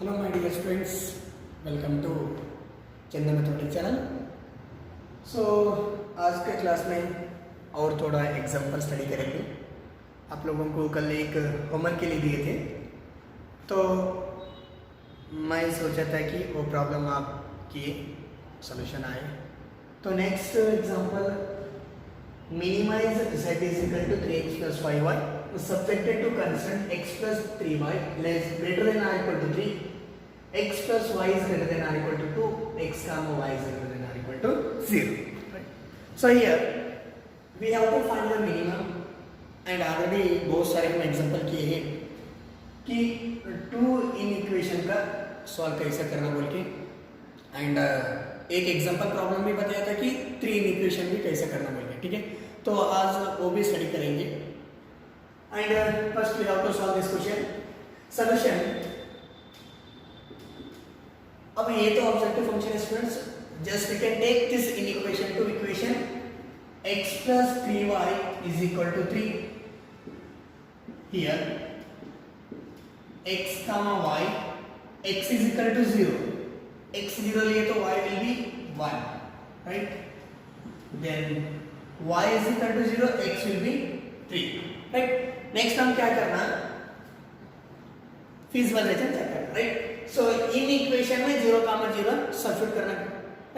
Hello my dear students, welcome to Chandan mathematics channel. So आज के class में और थोड़ा एग्जाम्पल स्टडी करेंगे। आप लोगों को कल एक होमवर्क के लिए दिए थे, तो मैं सोचा था कि वो प्रॉब्लम आप किए, सोल्यूशन आए। तो next example, minimize z is equal to 3x plus 5y subjected to constant x plus 3y less greater than or equal to 3, x plus y is greater than or equal to 2, x comma y is greater than or equal to 0. Right? So here we have to find the minimum, and already बहुत सारे हम example किए हैं कि to in equation का solve कैसे करना बोल के, एंड एक एग्जांपल प्रॉब्लम भी बताया था कि थ्री इन इक्वेशन भी कैसे करना बोल के। ठीक है, तो आज वो भी स्टडी करेंगे। And first we have to solve this question. Solution, अब ये तो ऑब्जेक्टिव फंक्शन है students, just we can take this in equation to equation x plus 3y is equal to 3. Here x comma y, x is equal to 0, x 0 लिए तो y will be 1, right? Then y is equal to 0, x will be 3, right? Next हम क्या करना, feasible region check करना, right? So in equation में 0, 0 substitute करना,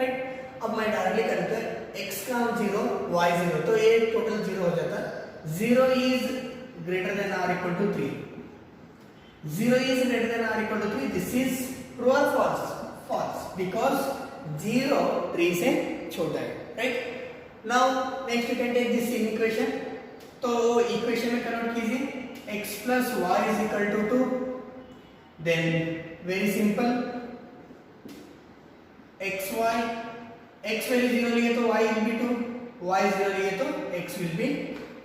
right? अब मैं डायरेक्टली करता है x का 0 y 0, तो ये टोटल 0 हो जाता है। 0 is greater than or equal to 3, 0 is greater than or equal to 3, this is true or false? False, because 0 3 से छोटा है, right? Now next you can take this in equation, तो इक्वेशन में कन्वर्ट कीजिए, x plus y is equal to 2, then very simple, xy, x value 0 लिए तो y will be 2, y 0 लिए तो x will be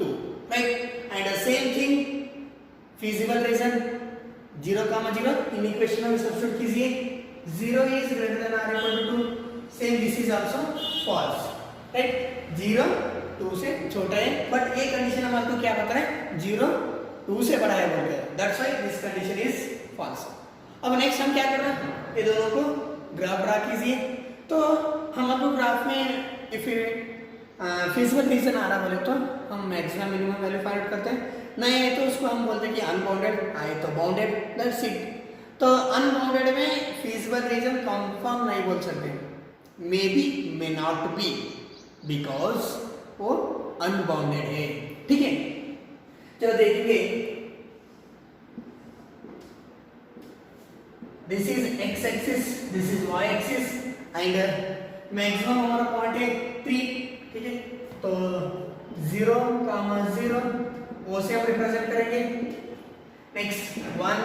2, right? And the same thing, feasible reason, 0, 0 in equation में substitute कीजिए, 0 is greater than or equal to 2, same this is also false, right? 0 2 से छोटा है, but ये कंडीशन हमारे को क्या बता रहा है, 0 2 से बड़ा है बोल रहा है, that's why this condition is false. अब नेक्स्ट हम क्या कर रहे हैं, ये दोनों को ग्राफ ड्रा कीजिए। तो हम आपको ग्राफ में इफ फिजिबल रीजन आ रहा बोले तो हम maximum minimum value find out करते हैं, नहीं है तो उसको हम बोलते हैं कि अनबाउंडेड, आए तो बाउंडेड, दैट्स इट। तो अनबाउंडेड में फिजिबल रीजन कंफर्म नहीं बोल सकते, may be may not be, because वो अनबाउंडेड है। ठीक है, चलो देखेंगे, this is X axis, this is Y axis, and maximum हमारा पॉइंट है 3। ठीक है, तो 0, 0 वो से हम रिप्रेजेंट करेंगे। Next 1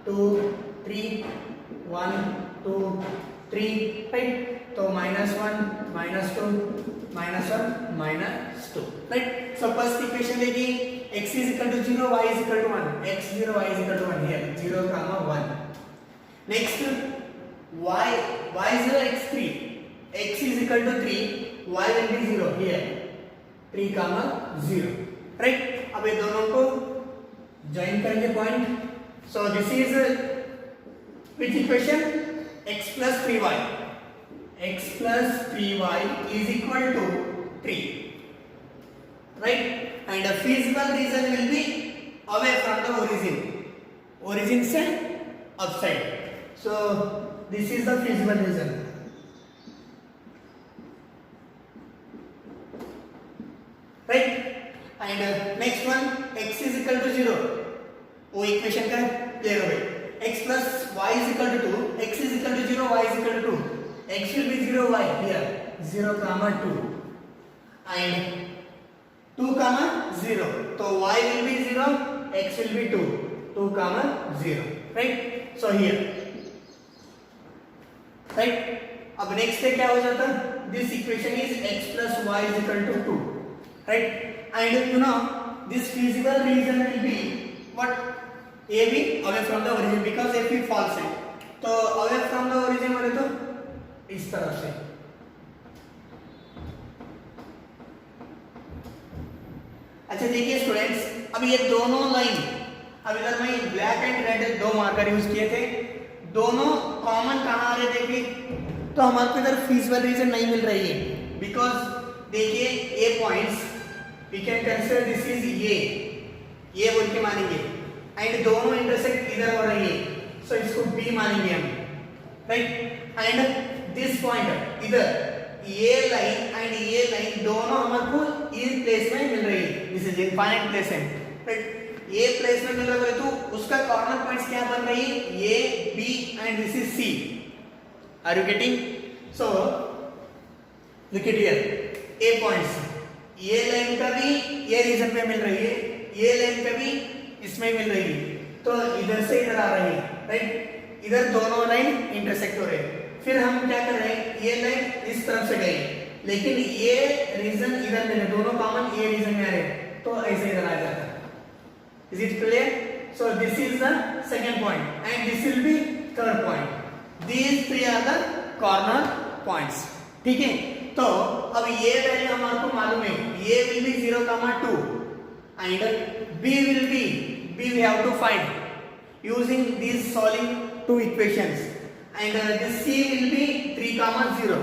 2 3, 1 2 3, right? तो -1 -2 -1 -2, राइट? सो फर्स्ट इक्वेशन लेगी, x is equal to 0, y is equal to 1, x 0 y is equal to 1, here 0, 1. Next y 0 x 3, x is equal to 3, y will be 0, here 3, 0, right? अब ये दोनों को join करेंगे point, so this is which equation, x plus 3y, x plus 3y is equal to 3, right? And a feasible reason will be away from the origin से upside, so this is the feasible reason, right? And next one, x is equal to 0, वो equation का clear हो गई। x plus y is equal to 2, x is equal to 0, y is equal to 2, x will be 0, y here 0, 2, and 2, 0, तो y will be 0, x will be 2, 2, 0, right? So here, right? अब next है क्या हो जाता, this equation is x plus y is equal to 2, right? And you know this feasible reason will be what, a भी away from the origin, because if we false है तो away from the origin बोले तो इस तरफ से, अच्छा देखिए स्टूडेंट्स, अब ये दोनों लाइन, अब इधर मैं ब्लैक एंड रेड दो मार्कर यूज किए थे, दोनों कॉमन कहाँ आ रहे देखिए, तो हमारे को इधर फीजिबल रीजन नहीं मिल रही है, बिकॉज देखिए a points we can consider this is ये बोल के मानेंगे, एंड दोनों इंटरसेक्ट इधर हो रही है, सो इसको बी मानेंगे हम, राइट। एंड दिस पॉइंट इधर ये लाइन एंड ये लाइन दोनों हमारे को इस प्लेस में मिल रही है, दिस इज इनफाइनाइट प्लेस है, राइट। ये प्लेस में मिल रहा है तो उसका कॉर्नर पॉइंट्स क्या बन रही है, A B and this is C. Are you getting? So look at here, A points ये लाइन का भी ये रीजन पे मिल रही है, ये लाइन का भी इसमें मिल रही है, तो इधर से इधर आ रही है, राइट। इधर दोनों लाइन इंटरसेक्ट हो रहे हैं। फिर हम क्या कर रहे हैं, ये लाइन इस तरफ से गई, लेकिन ये रीजन इधर मिले, दोनों कॉमन ये रीजन में आ रहे हैं, तो ऐसे इधर आ जाता है। Is it clear? So this is the second point and this will be third point. These three are the corner points. ठीक है, तो अब ये वैल्यू हमारे को मालूम है, ये will be 0,2 and b will be, b we have to find using these solving two equations, and this c will be 3,0,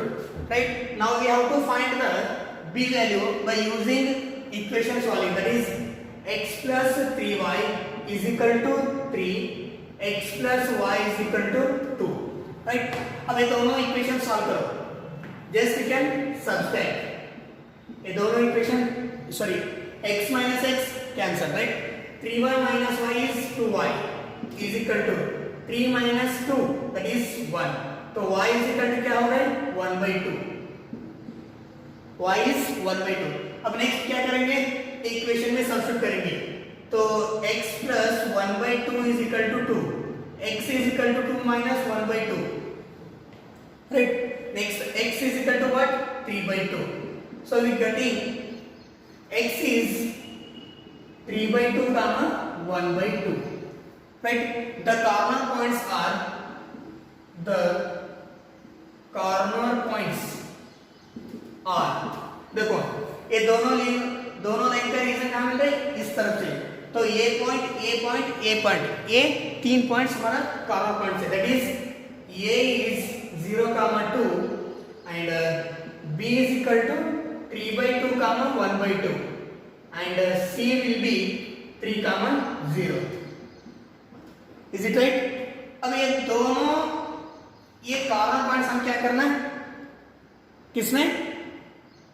right? Now we have to find the b value by using equation solving, that is x plus 3y is equal to 3, x plus y is equal to 2, right? अब ये दोनों equation solve करो, just you can subtract ये दोनों equation, sorry x minus x cancel, right. 3y minus y is 2y is equal to 3 minus 2 that is 1, तो y is equal to क्या हो गया, 1/2, y is 1/2। अब नेक्स्ट क्या करेंगे, इक्वेशन में सब्स्टिट्यूट करेंगे, तो x plus 1/2 is equal to 2, x is equal to 2 minus 1/2, right? Next x is equal to what, 3/2, so we getting x is 3/2 comma 1/2, right? The corner points are, the corner points are, देखो ये दोनों line का reason कहाँ मिल रहा है, इस तरफ से, तो ये point A point A point, ये 3 पॉइंट्स हमारा कॉर्नर पॉइंट है, that is A is 0,2 and B is equal to 3/2 comma 1/2 and C will be 3,0, is it right? अब ये दोनों ये कॉर्नर पॉइंट्स हम क्या करना है, किसमें,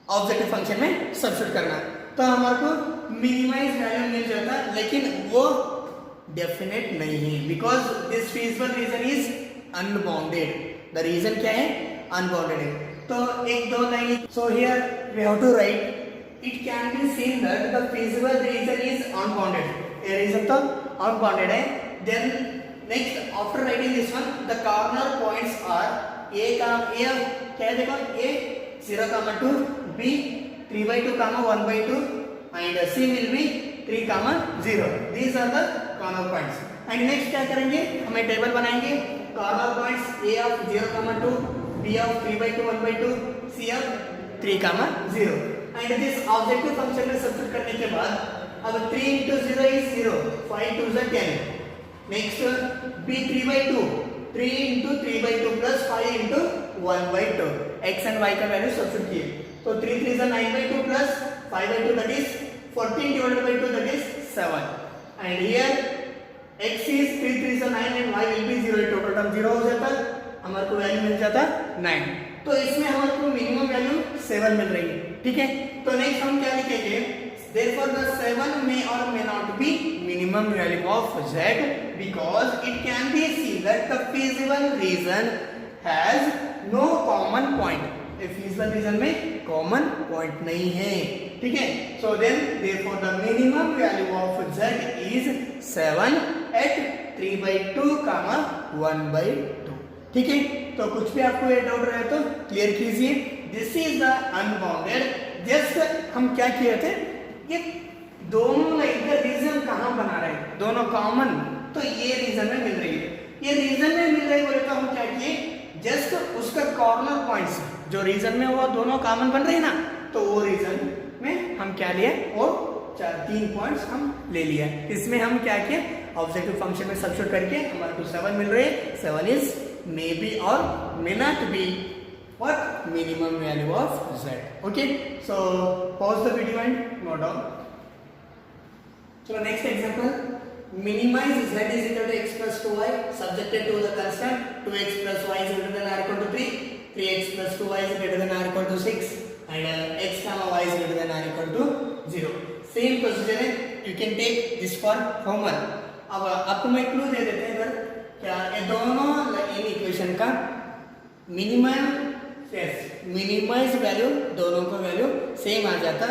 ऑब्जेक्टिव फंक्शन में सब्स्टिट्यूट करना, तो हमारे को मिनिमाइज वैल्यू मिल जाता है, लेकिन वो डेफिनेट नहीं है, because this feasible region is unbounded. The region क्या है, अनबाउंडेड है। तो एक दो line, so here we have to write, it can be seen that the feasible region is unbounded, ये रीजन तो अनबाउंडेड है। Then next after writing this one, the corner points are A का A क्या है, देखो ए 0,2, b 3/2 comma 1/2 and c will be 3,0. These are the corner points. And next क्या करेंगे, हमें टेबल बनाएंगे, corner points a of 0,2, b of 3/2 1/2, c of 3,0, and this objective function में substitute करने के बाद अब 3 into 0 is 0, 5 2 is 10. Next b 3/2, 3 into 3/2 plus 5 into 1/2, x and y का वैल्यू सब्स्टिट्यूट किए, तो 3 3 is 9/2 plus 5/2 that is 14 divided by 2 that is 7, and here x is 3 3 is 9 and y will be 0, total term 0 हो जाता, हमारे को value मिल जाता 9, तो इसमें हमारे को मिनिमम वैल्यू 7 मिल रही है, ठीक है। तो नेक्स्ट हम क्या लिखेंगे, therefore the 7 may or may not be minimum value of z because it can be seen that the feasible region has no common point, feasible region में common point नहीं है, ठीक है। so then therefore the minimum value of z is 7 at 3/2 comma 1/2, ठीक है। तो कुछ भी आपको ये डाउट रहे तो क्लियर कीजिए। This is the unbounded, just हम क्या किए थे, ये दोनों लाइन का रीजन कहाँ बना रहे हैं, दोनों कॉमन, तो ये रीजन में मिल रही है, ये रीजन में मिल रही बोले तो हम क्या किए, जस्ट उसका कॉर्नर पॉइंट्स जो रीजन में वो दोनों कॉमन बन रहे हैं ना, तो वो रीजन में हम क्या लिए, वो 3 पॉइंट्स हम ले लिया, इसमें हम क्या किए, ऑब्जेक्टिव फंक्शन में सब्स्टिट्यूट करके हमारे को 7 मिल रहे हैं. 7 इज मे बी और मे not B what minimum value of z. Okay, so pause the video and note down. So next example, minimize z is equal to x plus 2y subjected to the constant 2x plus y is greater than or equal to 3, 3x plus 2y is greater than or equal to 6, and x comma y is greater than or equal to 0. Same procedure है, you can take this for homework. अब आपको मैं clue दे देते हैं इधर, क्या ये दोनों इन इक्वेशन का मिनिमाइज वैल्यू दोनों का वैल्यू सेम आ जाता.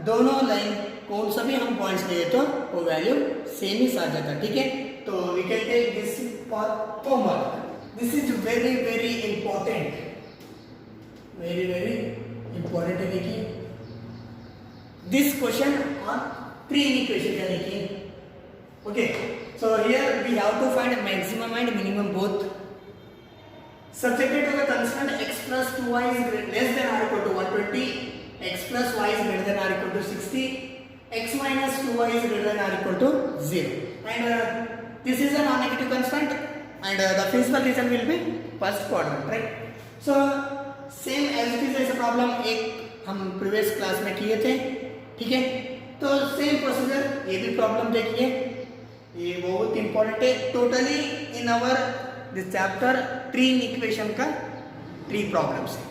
दोनों लाइन कौन सा भी हम पॉइंट्स लिए तो वो वैल्यू सेम ही आ जाता. ठीक है, तो we can take this for homework. This is very very important, very very important है. देखिए दिस क्वेश्चन ऑन 3 इक्वेशन है. देखिए okay, so here we have to find maximum and minimum both. Subjected to the constant x plus 2y is less than or equal to 120, x plus y is greater than or equal to 60, x minus 2y is greater than or equal to 0. And this is a non-negative constant, and the feasible region will be first quadrant, right? So same as it is a problem एक हम previous class में किए थे. ठीक है, तो same procedure ये भी problem देखिए, ये बहुत important है. Totally in our this chapter 3 equation का 3 प्रॉब्लम्स है.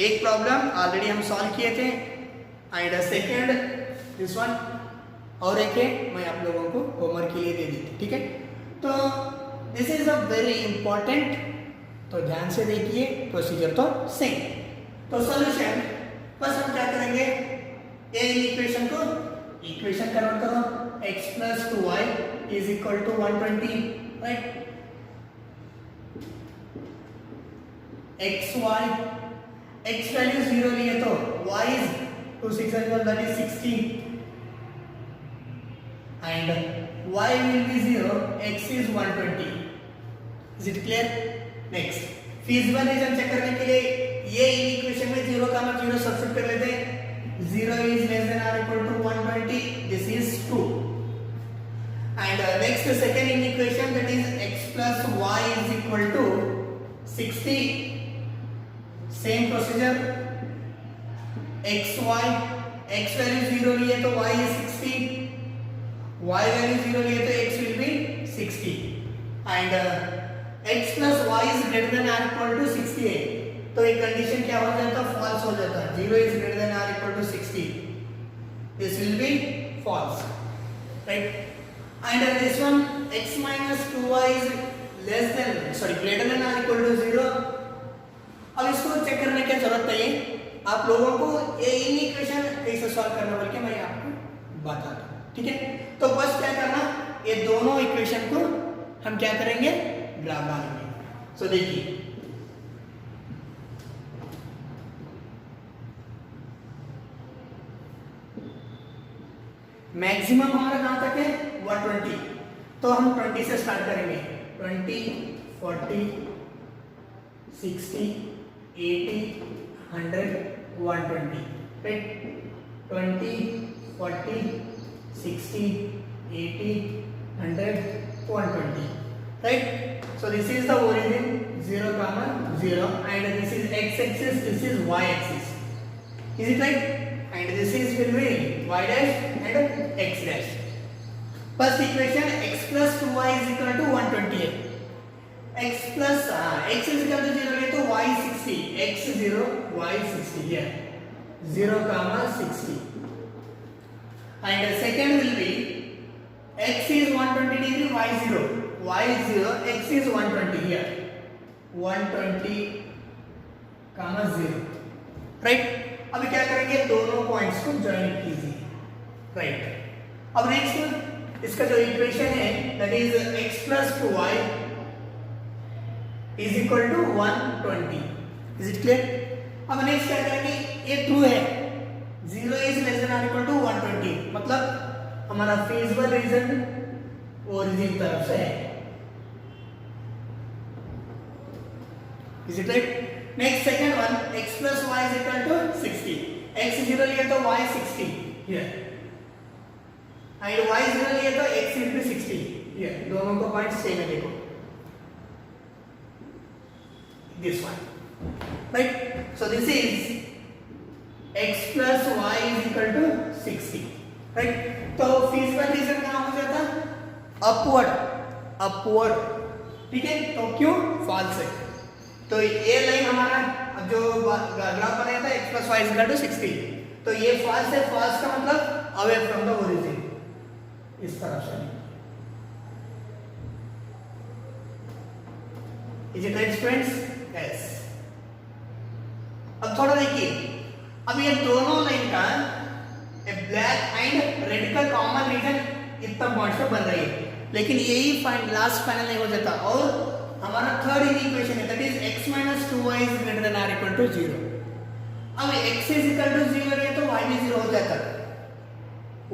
एक प्रॉब्लम ऑलरेडी हम सॉल्व किए थे एंड सेकेंड दिस वन, और एक है मैं आप लोगों को होमवर्क के लिए दे दी थी. ठीक है, तो this is a very important, तो ध्यान से देखिए. प्रोसीजर तो सेम. तो सॉल्यूशन बस हम क्या करेंगे, ये इक्वेशन को इक्वेशन कन्वर्ट करो. x plus 2y is equal to 120, right. xy x value 0 लिए तो y is 2 6 that is 60, and y will be 0, x is 120. is it clear? next feasible region check करने के लिए ये इक्वेशन में 0 का 0 सब्स्टिट्यूट कर लेते हैं. 0 is less than or equal to 120, this is 2. and next second in equation, that is x plus y is equal to 60. Same procedure, xy x value 0 लिए तो y is 60, y वैल्यू 0 लिए तो x will be 60, and x plus y is greater than or equal to 60 है. तो एक condition क्या हो जाता है, फॉल्स हो जाता है. 0 is greater than or equal to 60, this will be false, right? and this one x minus 2y is greater than or equal to 0. अब इसको चेक करने की जरूरत नहीं है, आप लोगों को ये इन इक्वेशन कैसे सॉल्व करना बोल के मैं आपको बताता हूँ. ठीक है, तो बस क्या करना, ये दोनों इक्वेशन को हम क्या करेंगे, ग्राफ डालेंगे. सो देखिए मैक्सिमम हमारा कहां तक है, 120. तो हम 20 से स्टार्ट करेंगे. 20 40 60 80 100 120, right? 20 40 60 80 100 120, right? So this is the origin 0 comma 0, and this is x axis, this is y axis, is it right? and this is will be y dash and x dash. First equation, x plus 2y is equal to 128. x plus x is equal to 0 है तो y 60, x 0 y 60 here, 0 comma 60, and second will be x is 120 degree, y 0, y 0, x is 120 here, 120 comma 0, right? अभी क्या करेंगे, दोनों points को join कीजिए, right? अब next इसका जो इक्वेशन है, that is x plus 2y is equal to 120. Is it clear? अब नेक्स्ट क्या करेंगे, ये ट्रू है, 0 is less than or equal to 120, मतलब हमारा feasible रीजन ओरिजिन तरफ से है. Is it right? Next second one, x plus y is equal to 60. x 0 लिया तो y 60 here. एंड y 0 लिए तो x into 60, ये दोनों को पॉइंट सेम है, देखो this one, right? So this is x plus y is equal to 60, right? तो feasible रीजन कहाँ हो जाता? अपवर्ड, ठीक है? तो क्यों? फॉल्स है। तो ये लाइन हमारा जो ग्राफ बनाया था x plus y is equal to 60, तो ये फॉल्स है। फॉल्स का मतलब अवे फ्रॉम द ओरिजिन, इस तरह से। Is it right students? Yes. अब थोड़ा देखिए, अब ये दोनों लाइन का ब्लैक एंड रेड का कॉमन रीजन इतना पॉइंट पे बन रही है, लेकिन यही लास्ट फाइनल नहीं हो जाता। और हमारा थर्ड इक्वेशन है, that is x minus 2y is greater than or equal to 0। अब x is equal to 0 है तो y भी 0 हो जाता है,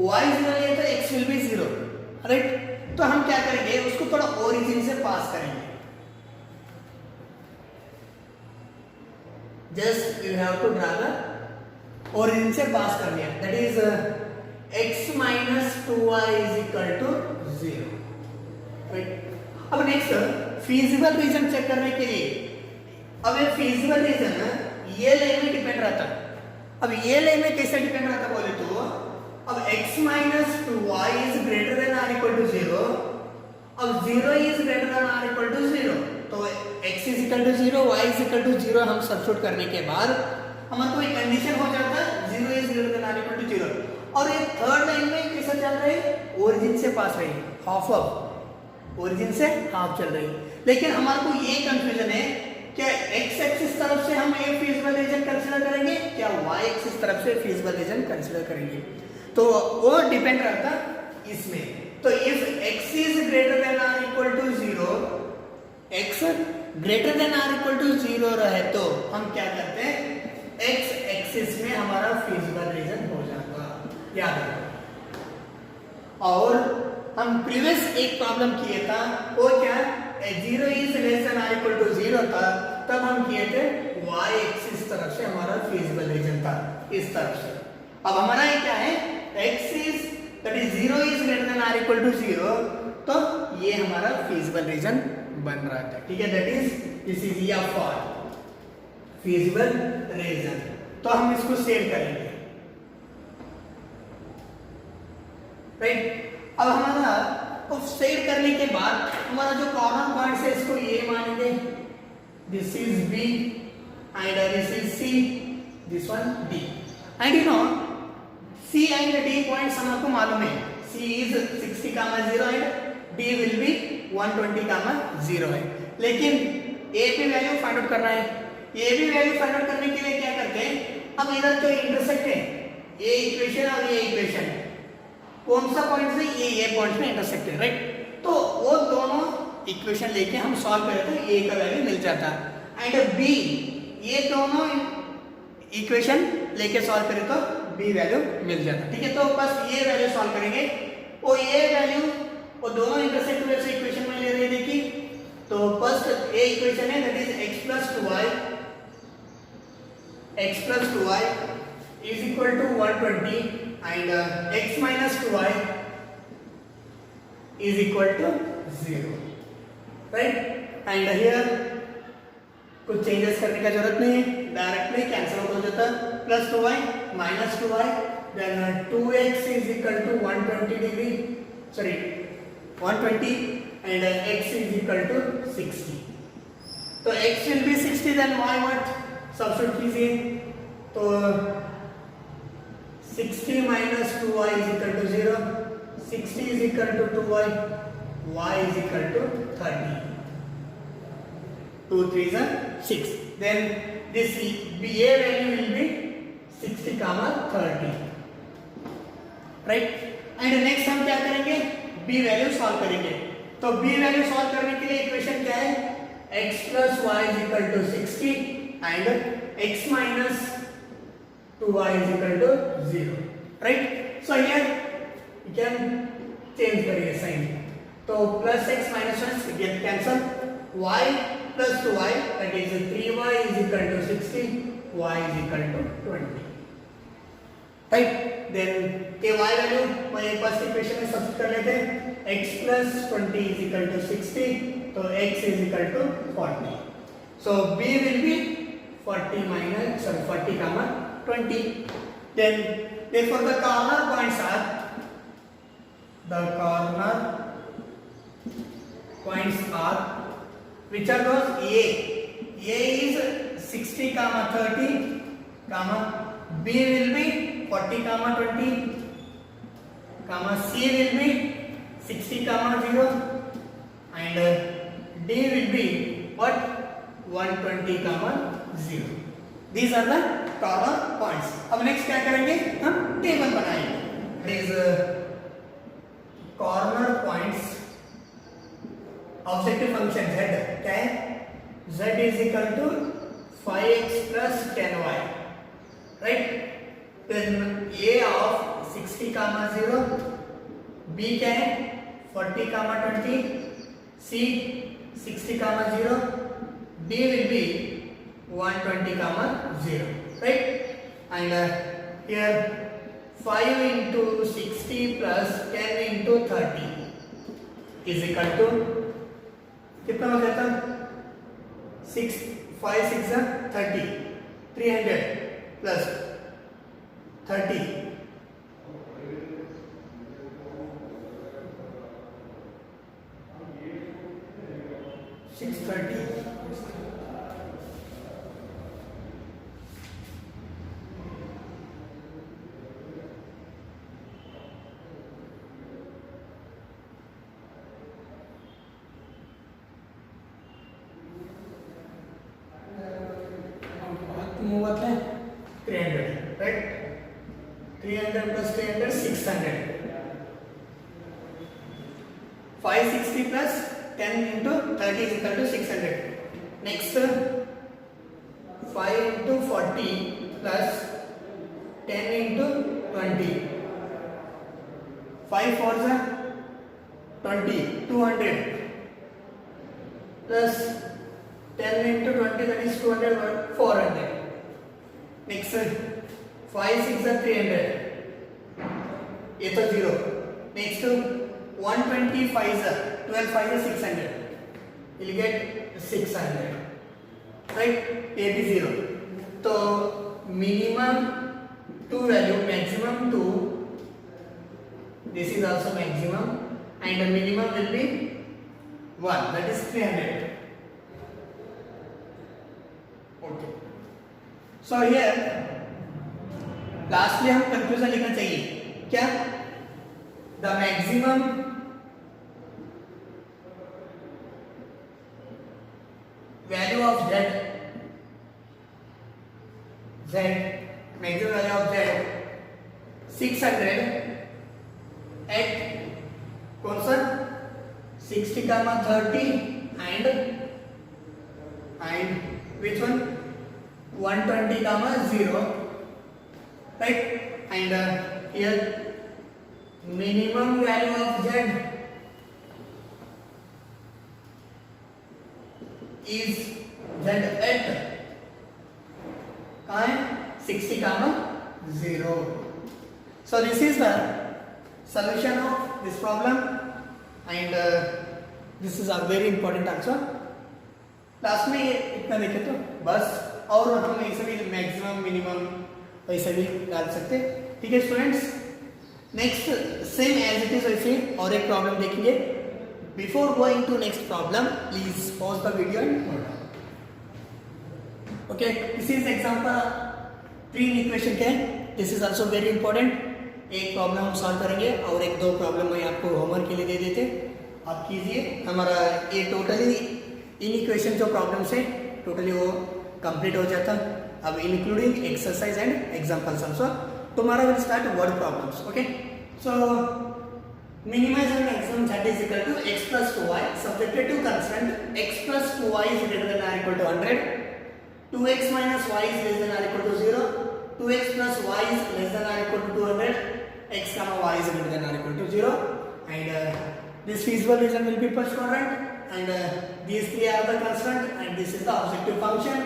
y 0 है तो x will be 0, राइट? तो हम क्या करेंगे, उसको थोड़ा ओरिजिन से पास करेंगे। Just you have to draw the origin से पास कर लिया, that is x minus 2y is equal to 0, right? अब नेक्स्ट फीजिबल रीजन चेक करने के लिए, अब ये फीजिबल रीजन ये लाइन में डिपेंड रहता है। अब ये लाइन में कैसे डिपेंड रहता बोले तो, अब x minus 2y is greater than or equal to 0, अब 0 is greater than or equal to 0, तो x is equal to 0, y is equal to 0 हम सब्स्टिट्यूट करने के बाद हमारे को एक कंडीशन हो जाता है 0 is greater than or equal to 0। और ये थर्ड लाइन में कैसा चल रहा है, ओरिजिन से पास रही, हाफ ऑफ ओरिजिन से हाफ चल रही। लेकिन हमारे को ये कंफ्यूजन है, क्या x एक्सिस तरफ से हम ये फीजिबल रीजन कंसीडर करेंगे, क्या y एक्सिस तरफ से फीजिबल रीजन कंसीडर करेंगे? तो वो डिपेंड रहता इसमें। तो if x is greater than और equal to 0, x greater than और इक्वल टू 0 रहे तो हम क्या करते हैं, x एक्सिस में हमारा फीजिबल रीजन हो जाता, याद रखो। और हम प्रीवियस एक प्रॉब्लम किए था, वो क्या 0 इज लेस देन और इक्वल टू 0 था, तब हम किए थे y एक्सिस तरफ से हमारा फीजिबल रीजन था, इस तरफ से। अब हमारा ये क्या है, x is that is 0 is greater than और इक्वल टू 0, तो ये हमारा फीजिबल रीजन बन रहा था, ठीक है? दैट इज दिस इज या फॉर फीजिबल रीजन। तो हम इसको सेव करेंगे, राइट? अब हमारा तो सेव करने के बाद हमारा जो कॉर्नर पॉइंट है इसको ये मानेंगे, this is B and this is C, this one D। And you know C and D points हमको मालूम है, C is 60, 0 and D will be 120, 0 है। लेकिन A की वैल्यू फाइंड आउट करना है। A की वैल्यू फाइंड आउट करने के लिए क्या करते हैं, अब इधर जो इंटरसेक्ट है, ये इक्वेशन और ये इक्वेशन, कौन सा पॉइंट से ये पॉइंट में इंटरसेक्ट है, राइट? तो वो दोनों इक्वेशन लेके हम सॉल्व करें तो A का वैल्यू मिल जाता है। एंड B, ये दोनों इक्वेशन लेके सॉल्व करें तो B वैल्यू मिल जाता, ठीक है? तो बस ये wैल्यू सॉल्व करेंगे, और ये वैल्यू वो दोनों इंटरसेक्ट हुए से इक्वेशन में ले रहे हैं। देखिए, तो फर्स्ट ए इक्वेशन है, that is x plus 2y is equal to 120 and x minus 2y is equal to 0, right? And here कुछ चेंजेस करने का जरूरत नहीं है, डायरेक्टली कैंसिल हो जाता है, plus 2y minus 2y, then 2x is equal to 120 degree, sorry 120 and x is equal to 60. तो x will be 60, then y what? Substitute कीजिए, तो 60 minus 2y is equal to 0, 60 is equal to 2y, y is equal to 30. 2 3s are 6. Then this a value will be 60, 30. Right? And next हम क्या करेंगे? b value solve करेंगे। तो b value solve करने के लिए इक्वेशन क्या है? x plus y is equal to 60 and x minus 2y is equal to 0. Right? So here we can change करिए साइन। तो plus x minus 1 get cancel, y plus 2y, that is 3y is equal to 60, y is equal to 20. Right. Then ये y value मैं first equation में substitute कर लेते हैं, x plus 20 is equal to 60, तो x is equal to 40. So b will be 40 comma 20. Then therefore the corner points are which are those? A is 60 comma 30 comma, b will be 40 comma 20 comma, c will be 60 comma 0 and d will be what? 120 comma 0. These are the corner points. अब next क्या करेंगे, हम table बनाएंगे. It is corner points objective function z क्या है, z is equal to 5x plus 10y, right? Then a of 60 comma 0, b क्या है 40 comma 20, c 60 comma 0, d will be 120 comma 0, right? And here 5 into 60 plus 10 into 30 is equal to कितना हो जाता, 6 5 6 30, 300 plus 30 630. What है 300, right? 300 plus 300 600. 560 plus 10 into 30 is equal to 600. Next 5 into 40 plus 10 into 20. 5 fours are 20, 200 plus 10 into 20, that is 200, 400. Next 5 6 are 300, ये तो 0. Next 125 are 12 5 are 600, you'll get 600, right? ये भी 0. तो minimum 2 value, maximum 2, this is also maximum, and the minimum will be 1, that is 300. Okay. So here lastly हम conclusion लिखना चाहिए क्या, the maximum value of z, maximum value of z 600 at कौन सा 60 comma 30 and which one 120 comma 0, right? And here minimum value of z is z at कहाँ है 60 comma 0. So this is the solution of this problem and this is a very important answer. Last में ये इतना देखे तो बस, और हम ऐसे भी मैक्सिमम मिनिमम वैसे भी डाल सकते, ठीक है students. Next same as it is वैसे और एक प्रॉब्लम देखेंगे. Before going to next problem please pause the video and note down. Okay, this is example 3 equation के, this is also very important. एक प्रॉब्लम हम सॉल्व करेंगे और एक दो प्रॉब्लम मैं आपको होमवर्क के लिए दे देते, आप कीजिए. हमारा ये टोटली इन इक्वेशन जो प्रॉब्लम्स है टोटली वो कंप्लीट हो जाता. अब including exercise and examples also. Tomorrow will start word problems. Okay, so minimize and maximum z is equal to x plus 2y subjected to constant x plus 2y is greater than or equal to 100, 2x minus y is less than or equal to 0, 2x plus y is less than or equal to 200, x comma y is greater than or equal to 0, and this feasible reason will be first quadrant. And these three are the constant and this is the objective function.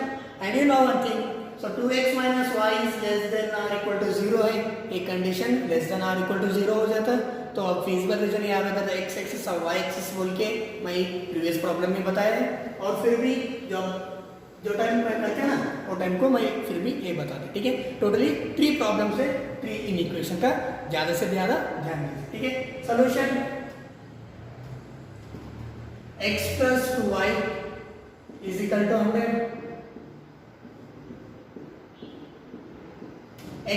And you know one thing, so 2x minus y is less than or equal to 0 है, एक condition less than or equal to 0 हो जाता है। तो अब feasible region यहाँ पे था x एक्सिस और y एक्सिस बोल के मैं प्रीवियस प्रॉब्लम में बताया है, और फिर भी जो टाइम करते हैं ना वो टाइम को मैं फिर भी ये बता दूँ, ठीक है। टोटली 3 प्रॉब्लम से 3 इन इक्वेशन का ज़्यादा से ज़्यादा ध्यान दीजिए, ठीक है। Solution x plus 2y is equal to 100,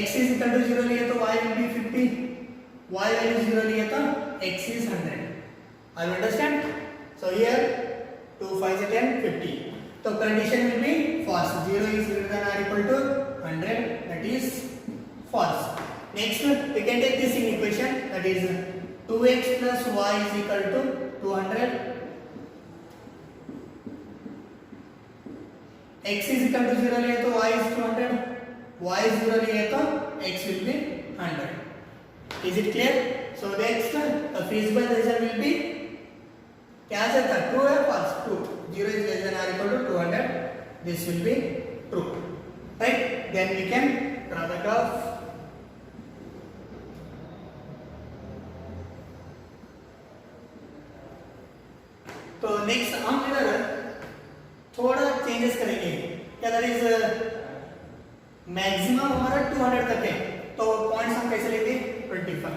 x is equal to 0 लिए तो y will be 50, y value 0 लिए तो x is 100. Are you understand? So here 2 5 is 10 50. So condition will be false. 0 is greater than or equal to 100. That is false. Next we can take this in equation, that is 2x plus y is equal to 200. x is equal to 0 लिए तो y is 200, y is 0 लिए तो x will be 100. Is it clear? So next the feasible reason will be क्या था, true or false? True. 0 is less than or equal to 200. This will be true, right? Then we can draw the graph. तो next हम इधर थोड़ा changes करेंगे, क्या that is maximum हमारा 200 तक है, तो पॉइंट्स हम कैसे लेंगे 25।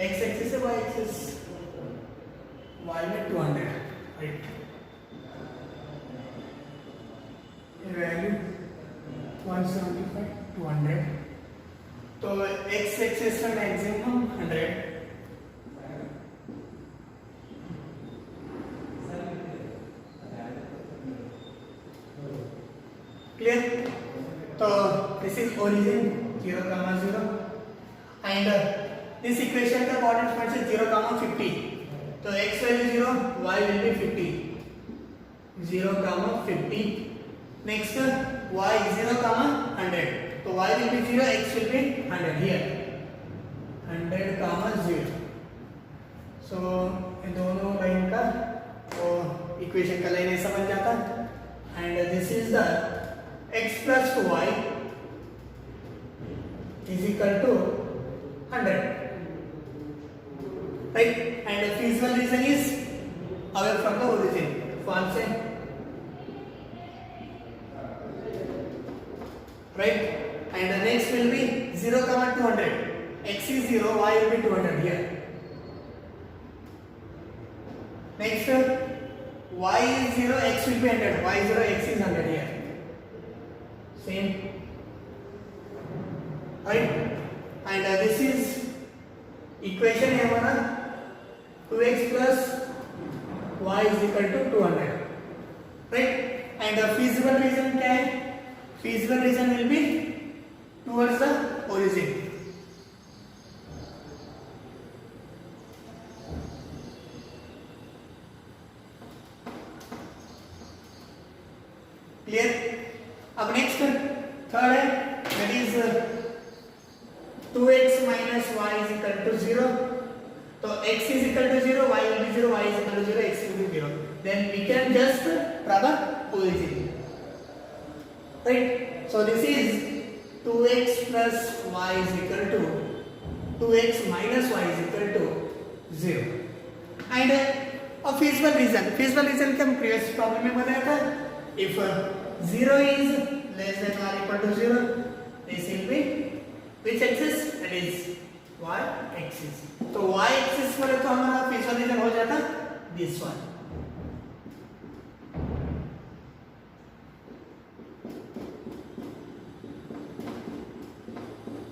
x एक्सिस से y एक्सिस, y में 200, राइट, वैल्यू 175 200, तो x एक्सिस का maximum 100, clear? So this is origin 0, 0 and this equation का coordinate point is 0, 50. तो x value 0, y will be 50. 0, 50. Next y 0, 100. तो y will be 0, x will be 100 here. 100, 0. So इन दोनों line का वो equation का line ऐसा बन जाता and this is the x plus 2y is equal to 100, right? And the feasible reason is away from the origin, false, right? And the next will be 0, 200. X is 0, y will be 200 here. Next y is 0, x will be 100. Y is 0, x is 100 here. Same, right? And this is equation है हमारा 2x plus y is equal to 200, right? And the feasible reason क्या है? Feasible reason will be towards the origin. Clear? अब next third है, that is 2x minus y is equal to 0. तो x is equal to 0, y will be 0, y is equal to 0, x will be 0. Then we can just draw the origin, right? So this is 2x plus y is equal to 2x minus y is equal to 0. And a feasible reason के हम previous problem में बताया था, if 0 is less than or equal to 0, this will be which axis? That is y axis. तो y axis पर तो हमारा feasible reason हो जाता this one.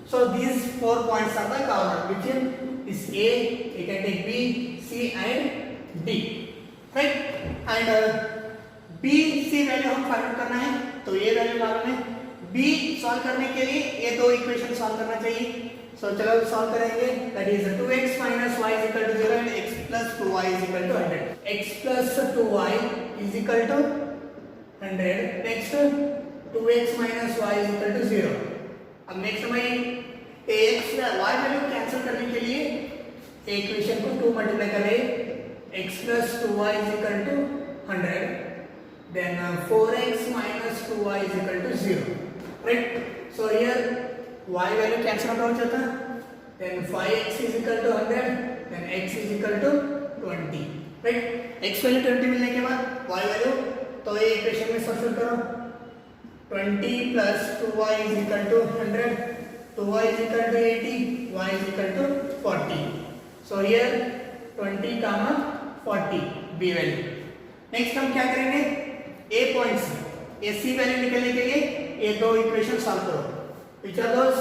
So these 4 points are the common between this A, we can take B, C and D, right? And B, C value हम find करना है, तो ये वैल्यू मालूम है, B सॉल्व करने के लिए ये दो इक्वेशन सॉल्व करना चाहिए। सो चलो सॉल्व करेंगे, that is 2x minus y is equal to 0 and x plus 2y is equal to 100. x plus 2y is equal to 100. Next 2x minus y is equal to 0. अब next में ax y value cancel करने के लिए equation को 2 multiply करें, x plus 2y is equal to 100, then 4x minus 2y is equal to 0, right? So here y value cancel out हो जाता है, then 5x is equal to 100, then x is equal to 20, right? x value 20 मिलने के बाद y value, तो ये equation में substitute करो, 20 plus 2y is equal to 100, 2y is equal to 80, y is equal to 40. So here 20 comma 40 b value. Next हम क्या करेंगे, a points a c value निकालने के लिए ये दो इक्वेशन सॉल्व करो. which are those,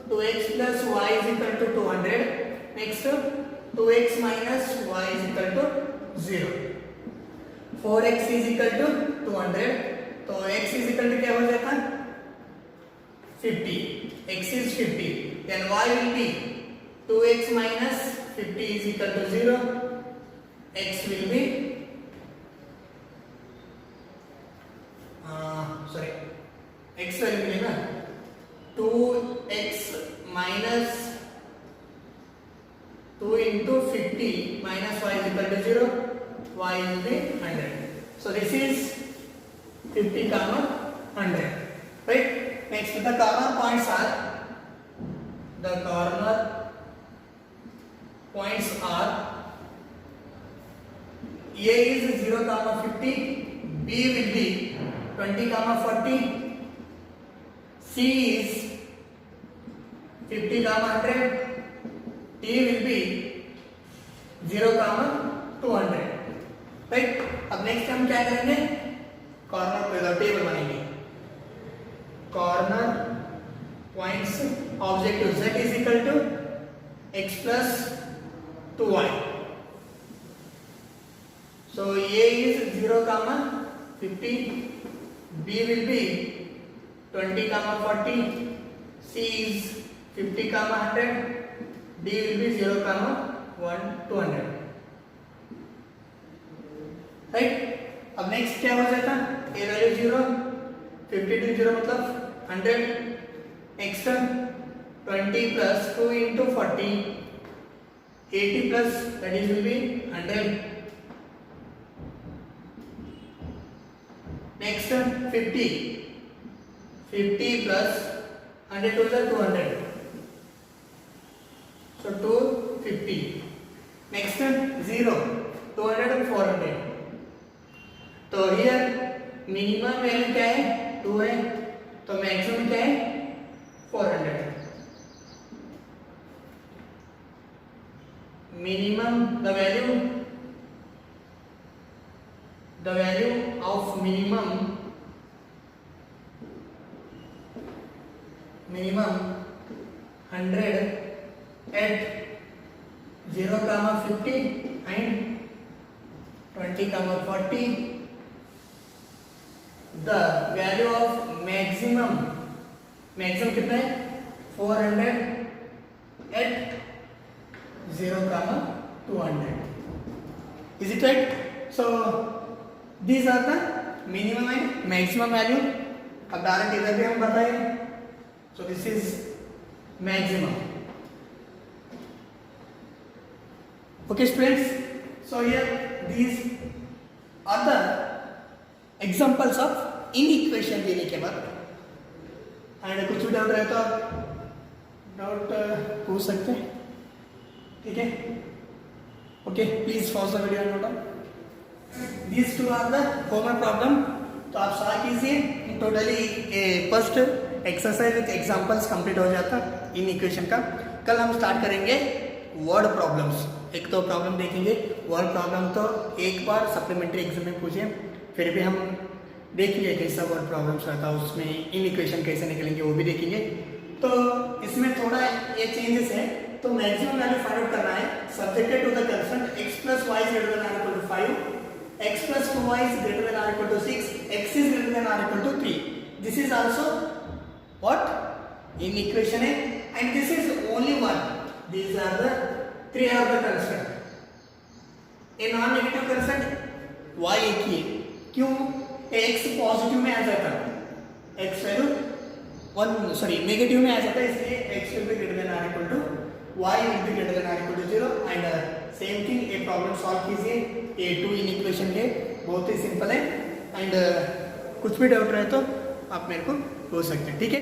2x plus y is equal to 200, next 2x minus y is equal to 0, 4x is equal to 200, तो x is equal to क्या हो जाता है 50, x is 50, then y will be 2x minus 50 is equal to 0, x will be x value मिलेगा 2x minus 2 into 50 minus y is equal to 0, y will be 100. So this is 50 comma 100, right? Next the corner points are, A is 0 comma 50, B will be 20 comma 40, C is 50 comma 100, D will be 0 comma 200, right? अब next हम क्या करेंगे, corner table बनेंगे. Corner points objective z is equal to x plus 2y. So A is 0 comma 50, B will be 20 comma 40, C is 50 comma 100, D will be 0 comma 200, right? अब next क्या हो जाता है, A वैल्यू 0, 50 to 0 मतलब 100, next 20 plus 2 into 40, 80 plus that is will be 100, next 50 plus 100 to the 200, so 250, next 0, 200 and 400. तो here minimum value क्या है 2 है, तो मैक्सिमम क्या है 400. minimum the value of minimum 100 at 0 comma 50 and 20 comma 40. The value of maximum कितना है 400 at 0 comma 200. Is it right? So these are the minimum and maximum value. अब डायरेक्ट इधर भी हम बताएं, so this is maximum. Okay students, so here these are the examples of inequation देने के बाद. एंड कुछ भी डाउट रहे तो डाउट पूछ सकते हैं, ठीक है? Okay, please pause the video and note down. These two are the common problem. तो आप स्टार्ट कीजिए. Totally first exercise with examples complete हो जाता इन इक्वेशन का. कल हम स्टार्ट करेंगे वर्ड प्रॉब्लम्स. एक तो प्रॉब्लम देखेंगे वर्ड प्रॉब्लम, तो एक बार सप्लीमेंट्री एग्जाम में पूछे, फिर भी हम देखेंगे कैसा वर्ड प्रॉब्लम्स रहता है, उसमें इन इक्वेशन कैसे निकलेंगे वो भी देखेंगे. तो इसमें थोड़ा ये चेंजेस है. तो मैक्सिमम वैल्यू फाइंड आउट करना है subjected to the constraint x plus y is greater than or equal to 5, x plus 2y is greater than or equal to 6, x is greater than or equal to 3. This is also what in equation है, and this is only one. These are the three are the constant. a non negative constant y एक ही है. क्यों? x positive में आ जाता है, x value negative में आ जाता है, इसलिए x will be greater than or equal to y will be greater than or equal to 0 and same thing ये प्रॉब्लम सॉल्व कीजिए, ये 2 इन इक्वेशन है, बहुत ही सिंपल है एंड कुछ भी डाउट रहे तो आप मेरे को पूछ सकते हैं, ठीक है।